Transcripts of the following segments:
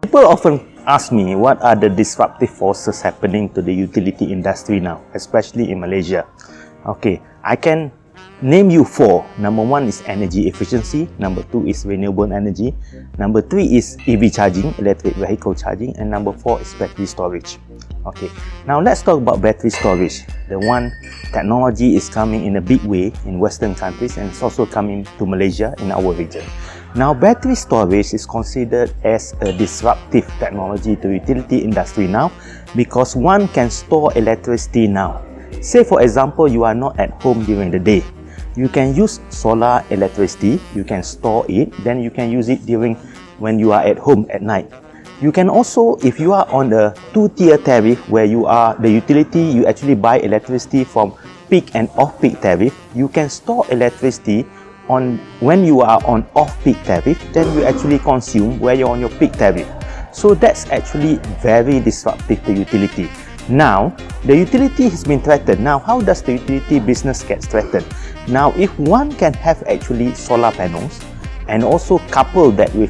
People often ask me what are the disruptive forces happening to the utility industry now, especially in Malaysia. Okay, I can name you 4. Number 1 is energy efficiency, number 2 is renewable energy, number 3 is EV charging, electric vehicle charging, and number 4 is battery storage. Okay, now let's talk about battery storage. The one technology is coming in a big way in Western countries, and it's also coming to Malaysia in our region. Now, battery storage is considered as a disruptive technology to utility industry now, because one can store electricity now. Say for example, you are not at home during the day. You can use solar electricity, you can store it, then you can use it during when you are at home at night. You can also, if you are on the 2-tier tariff where you are the utility, you actually buy electricity from peak and off-peak tariff, you can store electricity on when you are on off-peak tariff, then you actually consume where you're on your peak tariff. So that's actually very disruptive to utility. Now, the utility has been threatened. Now, how does the utility business get threatened? Now, if one can have actually solar panels and also couple that with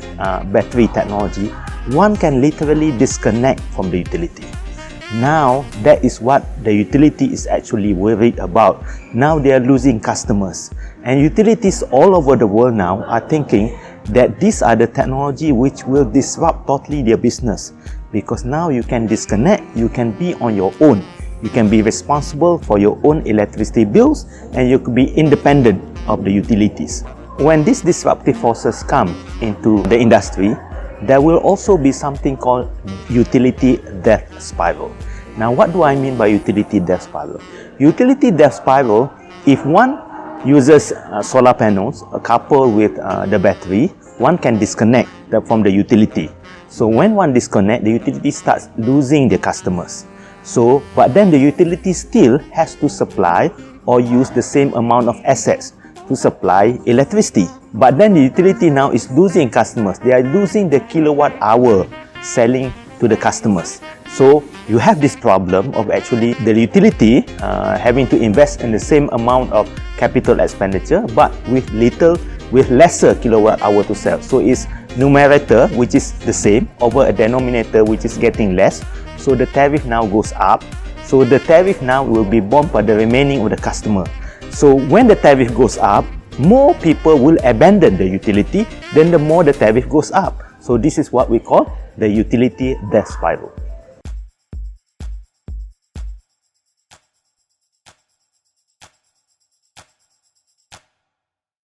battery technology, one can literally disconnect from the utility. Now, that is what the utility is actually worried about. Now they are losing customers. And utilities all over the world now are thinking that these are the technology which will disrupt totally their business. Because now you can disconnect, you can be on your own. You can be responsible for your own electricity bills, and you can be independent of the utilities. When these disruptive forces come into the industry, there will also be something called utility death spiral. Now, what do I mean by utility death spiral? Utility death spiral, if one uses solar panels coupled with the battery, one can disconnect from the utility. So when one disconnects, the utility starts losing their customers. So, but then the utility still has to supply or use the same amount of assets to supply electricity. But then the utility now is losing customers. They are losing the kilowatt hour selling to the customers. So you have this problem of actually the utility having to invest in the same amount of capital expenditure, but with lesser kilowatt hour to sell. So it's numerator, which is the same, over a denominator which is getting less. So the tariff now goes up. So the tariff now will be borne by the remaining of the customer. So when the tariff goes up, more people will abandon the utility, then the more the tariff goes up. So this is what we call the utility death spiral.